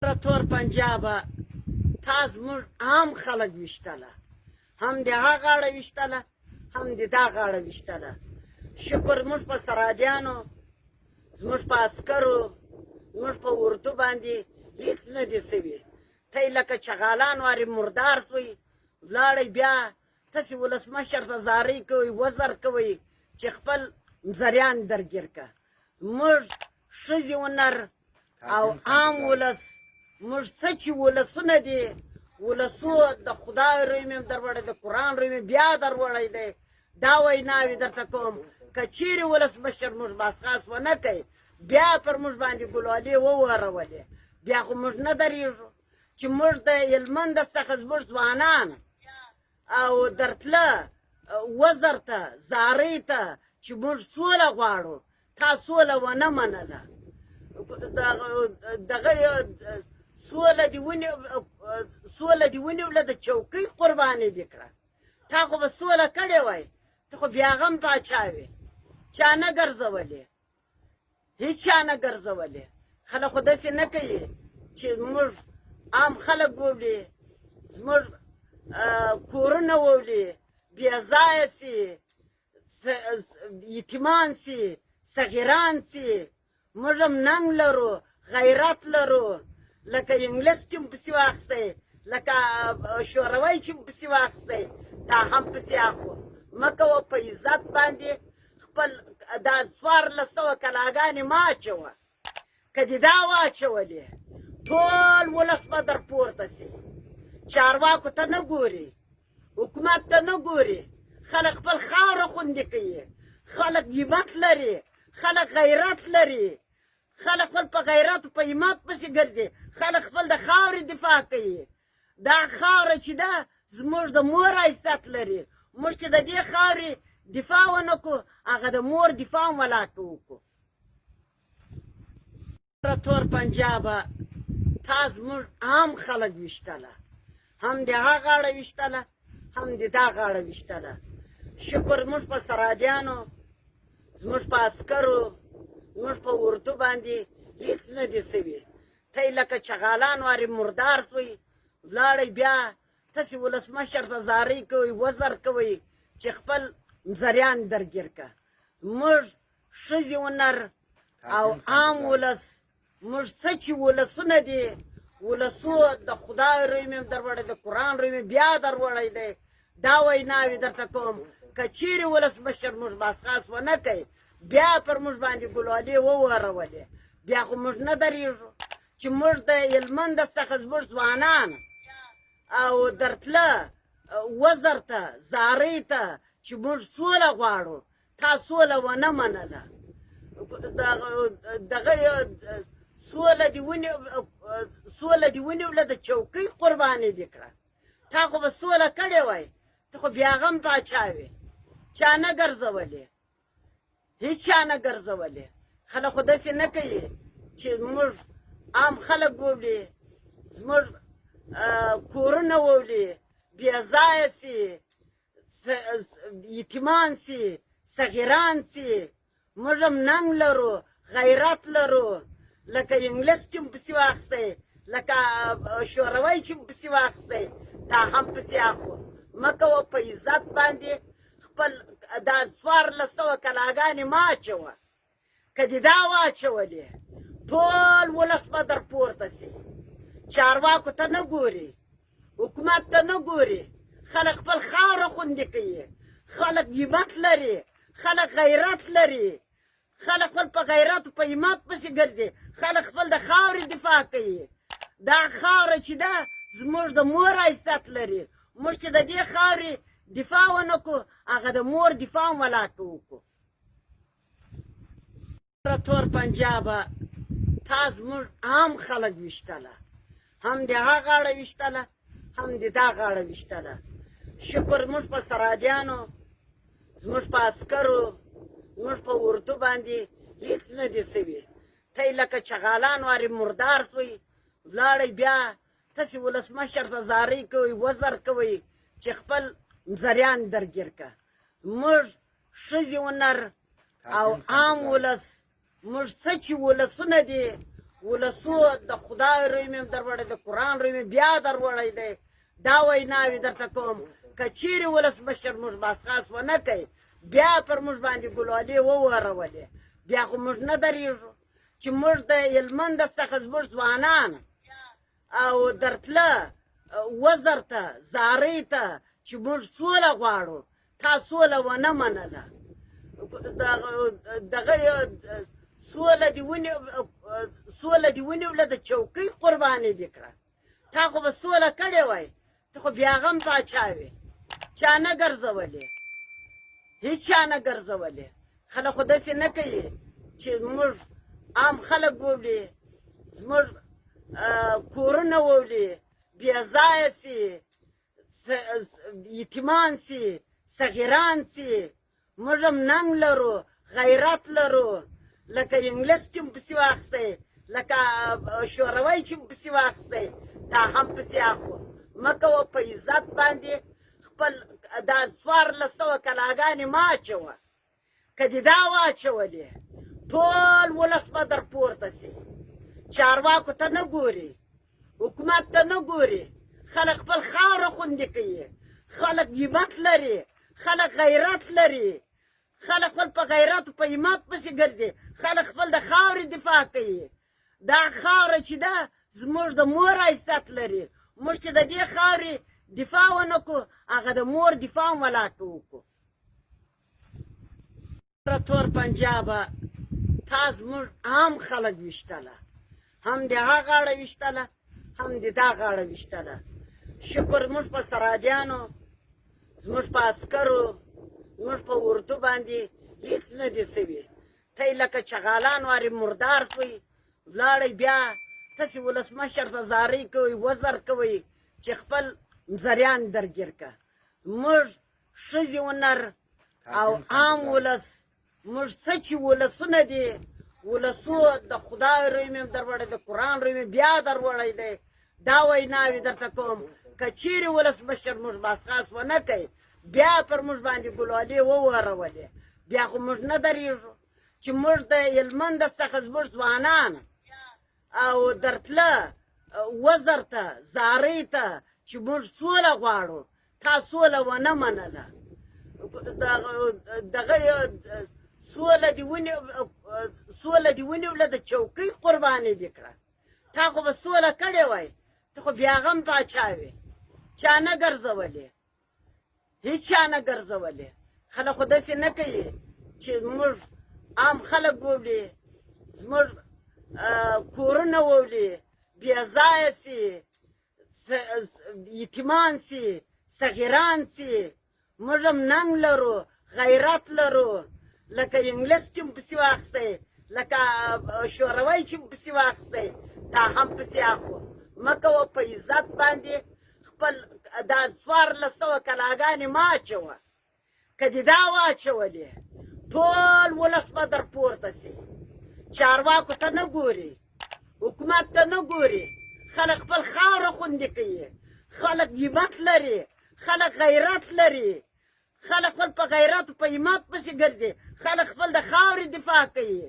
تور پنجابه تا زموږ عام خلک ویشتله، هم د هغه غاړه ویشتله هم د دا غاړه ویشتله. شکر زموږ په سرادیانو، زموږ په عسکرو، زموږ په اردو باندې هېڅ نه دي سوي. ته یې لکه چغالان وارې مردار سوی، ولاړئ بیا تاسې ولسمشر ته زارۍ کوئ، وزر کوئ چې خپل مزریان درګیر که. موږ ښځې ونر او عام ولس، موږ څه چې ولسونه دي، ولسو د خدای روی مې در وړی، د قرآن روی مې بیا در وړی دی. دا ویناوې درته کوم، که چیرې ولسمشر موږ باسخاس ونه کوي، بیا پر موږ باندې ګلالې وورولې، بیا خو موږ نه درېږو چې موږ د هلمنده څخه زموږ ځوانان او درتله وزر ته زارۍ ته چې موږ سوله غواړو، تا سوله ونه منله. دغه سوله دې ونیوله، د چوکۍ قرباني دې کړه. تا خو به سوله کړې وای، ته خو بیا غم پاچا وې، چا نه ګرځولې، هېڅ چا نه ګرځولې. خلک خو داسې نه کوي چې موږ عام خلک وولي، زموږ کورونه وولي، بې ځایه سي، یتیمان سي، صغیران سي. موږ هم ننګ لرو، غیرت لرو، لکه انګلیس چې م پسې واخیستی، لکه شوروی چې م پسې واخیستی، دا هم پسې اخلو. مه کوه په عزت باندې خپل دا 1400 کلاګانې مه اچوه. که دې دا واچولې، ټول ولس به در پورته سي. چارواکو ته نه ګوري، حکومت ته نه ګوري. خلک خپل خاوره خوندي کوي، خلک همت لري، خلک غیرت لري، خلک خپل په غیرت په همت پسې ګرځي، خلک خپل د خاورې دفاع کوي. دا خاوره چې ده زموږ د مور عزت لري. موږ چې د دې خاورې دفاع ونه کړو، هغه د مور دفاع هم ولاکه وکړو. تور پنجابه تا زموږ عام خلک ویشتله، هم د هغه غاړه ویشتله هم د دا غاړه ویشتله. شکر زموږ په سرادیانو، زموږ په عسکرو، زموږ په اردو باندې هېڅ نه دي سوي. ته یې لکه چغالان وارې مردار سوی، ولاړئ بیا تاسې ولسمشر ته زارۍ کوئ، وزر کوئ چې خپل مزریان درګیر که. موږ ښځې ونر او عام ولس، موږ څه چې ولسونه دي، ولسو د خدای روی مې در وړی، د قرآن روی مې بیا در وړی دی. دا ویناوې درته کوم، که چیرې ولسمشر موږ باسخاس ونه کوي، بیا پر موږ باندې ګلالې وورولې، بیا خو موږ نه درېږو چې موږ د هلمنده څخه زموږ ځوانان او درتله وزر ته زارۍ ته چې موږ سوله غواړو، تا سوله ونه منله. دغه سوله دې ونیوله، د چوکۍ قرباني دې کړه. تا خو به سوله کړې وای، ته خو بیا غم پاچا وې، چا نه ګرځولې، هېڅ چا نه ګرځولې. خلک خو داسې نه کوي چې موږ عام خلک وولي، زموږ کورونه وولي، بې ځایه سي، یتیمان سي، صغیران سي. موږ هم ننګ لرو، غیرت لرو، لکه انګلیس چې م پسې واخیستی، لکه شوروی چې م پسې واخیستی، دا هم پسې اخلو. مه کوه په عزت باندې خپل دا 1400 کلاګانې مه اچوه. که دې دا واچولې، ټول ولس به در پورته سي. چارواکو ته نه ګوري، حکومت ته نه ګوري. خلک خپل خاوره خوندي کوي، خلک همت لري، خلک غیرت لري، خلک خپل په غیرت په همت پسې ګرځي، خلک خپل د خاورې دفاع کوي. دا خاوره چې ده زموږ د مور عزت لري. موږ چې د دې خاورې دفاع ونه کړو، هغه د مور دفاع هم ولاکه وکړو. تور پنجابه تا زموږ عام خلک ویشتله، هم د هغه غاړه ویشتله هم د دا غاړه ویشتله. شکر زموږ په سرادیانو، زموږ په عسکرو، زموږ په اردو باندې هېڅ نه دي سوي. ته یې لکه چغالان وارې مردار سوی، ولاړئ بیا تاسې ولسمشر ته زارۍ کوئ، وزر کوئ چې خپل مزریان درګیر که. موږ ښځې ونر او عام ولس، موږ څه چې ولسونه دي، ولسو د خدای روی مې در وړی د قرآن روی مې بیا در وړی دی دا ویناوې درته کوم که چیرې ولسمشر موږ باسخاس ونه کوي بیا پر موږ باندې ګلالې وورولې بیا خو موږ نه درېږو چې موږ د هلمند څخه زموږ ځوانان او درتله وزر ته زارۍ ته چې موږ سوله غواړو تا سوله ونه منله دغه سوله دې ونیوله د چوکۍ قرباني دې کړه تا خو به سوله کړې وای ته خو بیا غم پاچا وې چا نه ګرځولې هېڅ چا نه ګرځولې خلک خو داسې نه کوي چې موږ عام خلک بولي زموږ کورونه وولي بې ځایه سي یتیمان سي صغیران سي موږ هم ننګ لرو غیرت لرو لکه انګلیس چې م پسې واخیستی لکه شوروی چې م پسې واخیستی دا هم پسې اخو مه کوه په عزت باندې خپل دا 1400 کلاګانې مه اچوه که دې دا واچولې ټول ولس به در پورته سي چارواکو ته نه ګوري حکومت ته نه ګوري خلک خپل خاوره خوندي کوي خلک همت لري خلک غیرت لري خلک خپل په غیرت په همت پسې ګرځي خلک خپل د خاورې دفاع کوي دا خاوره چې ده زموږ د مور عزت لري موږ چې د دې خاورې دفاع ونه کړو هغه د مور دفاع هم ولاکه وکړو تور پنجابه تا زموږ عام خلک ویشتله هم د هغه غاړه ویشتله هم د دا غاړه ویشتله شکر موږ په سرادیانو زموږ په عسکرو زموږ په اردو باندې هېڅ نه دي سوي ته یې لکه چغالان وارې مردار سوی ولاړئ بیا تاسې ولسمشر ته زارۍ کوئ وزر کوئ چې خپل مزریان درګیر که موږ ښځې هنر او عام ولس موږ څه چې ولسونه دي ولسو د خدای روی مې در وړی د قرآن روی مې بیا در وړی دی دا ویناوې درته کوم که چیرې ولسمشر موږ باسخاس ونه کوي بیا پر موږ باندې ګلالې وورولې بیا خو موږ نه درېږو چې موږ د هلمند څخه زموږ ځوانان او درتله وزر ته زارۍ ته چې موږ سوله غواړو تا سوله ونه منله دغه سوله دې ونیوله د چوکۍ قرباني دې کړه تا خو به سوله کړې وای ته خو بیا غم پاچا وې چا نه ګرځولې هېڅ چا نه ګرځولې خلک خو داسې نه کوي چې موږ عام خلک بولي زموږ کورونه وولي بې ځایه سي یتیمان سي صغیران سي موږ هم ننګ لرو غیرت لرو لکه انګلیس چې م پسې واخیستی لکه شوروی چې م پسې واخیستی دا هم پسې اخو مه کوه په عزت باندې خپل دا 1400 کلاګانې مه اچوه که دې دا واچولې ټول ولس به در پورته سي چارواکو ته نه ګوري حکومت ته نه ګوري خلک خپل خاوره خوندي کوي خلک همت لري خلک غیرت لري خلک خپل په غیرت په همت پسې ګرځي خلک خپل د خاورې دفاع کوي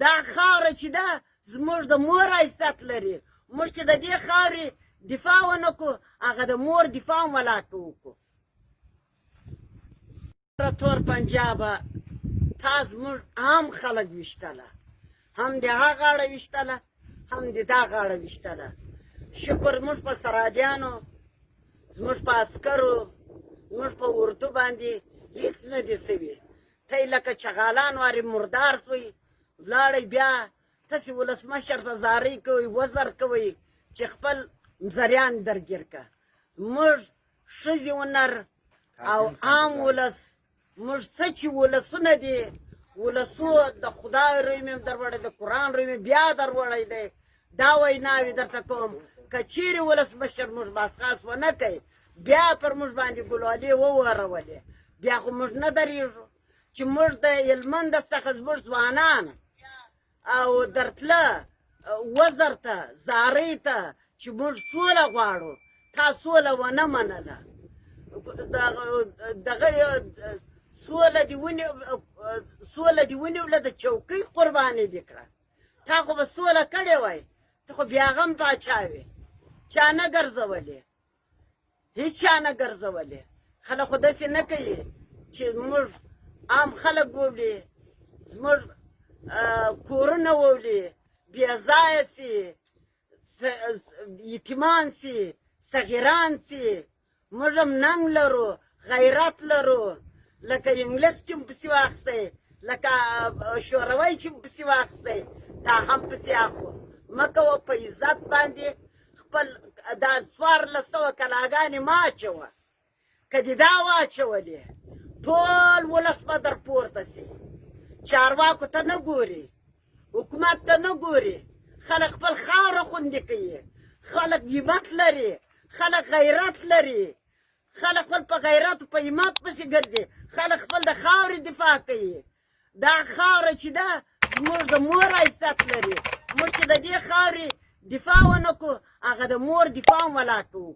دا خاوره چې ده زموږ د مور عزت لري موږ چې د دې خاورې دفاع ونه کړو هغه د مور دفاع هم ولاکه وکړو تور پنجابه تا زموږ عام خلک ویشتله هم د هغه غاړه ویشتله هم د دا غاړه ویشتله شکر موږ په سرادیانو زموږ په عسکرو زموږ په اردو باندې هېڅ نه دي سوي ته یې لکه چغالان وارې مردار سوی ولاړئ بیا تاسې ولسمشر ته زارۍ کوئ وزر کوئ چې خپل مزریان درګیر که موږ ښځې هنر او عام ولس موږ څه چې ولسونه دي ولسو د خدای روی مې در وړی د قرآن روی مې بیا در وړی دی دا ویناوې درته کوم که چیرې ولسمشر موږ باسخاس ونه کوي بیا پر موږ باندې ګلالې وورولې بیا خو موږ نه درېږو چې موږ د هلمند څخه زموږ ځوانان او درتله وزر ته زارۍ ته چې موږ سوله غواړو تا سوله ونه منله دغه سوله دې ونیوله د چوکۍ قرباني دې کړه تا خو به سوله کړې وای ته خو بیا غم پاچا وې چا نه ګرځولې هیڅ چا نه ګرځولې خلک خو داسې نه کوي چې زموږ عام خلک وولي زموږ کورونه وولي بې ځایه سي یتیمان سي صغیران سي موږ هم ننګ لرو غیرت لرو لکه انګلیس چې م پسې واخیستی لکه شوروی چې م پسې واخیستی دا هم پسې اخلو مه کوه په عزت باندې خپل دا 1400 کلاګانې مه اچوه که دې دا واچولې ټول ولس به در پورته سي چارواکو ته نه ګوري حکومت ته نه ګوري خلک خپل خاوره خوندي کوي خلک همت لري خلک غیرت لري خلک خپل په غیرت په همت پسې ګرځي خلک خپل د خاورې دفاع کوي دا خاوره چې ده زموږ د مور عزت لري موږ چې د دې خاورې دفاع ونه کړو هغه د مور دفاع هم ولا کوو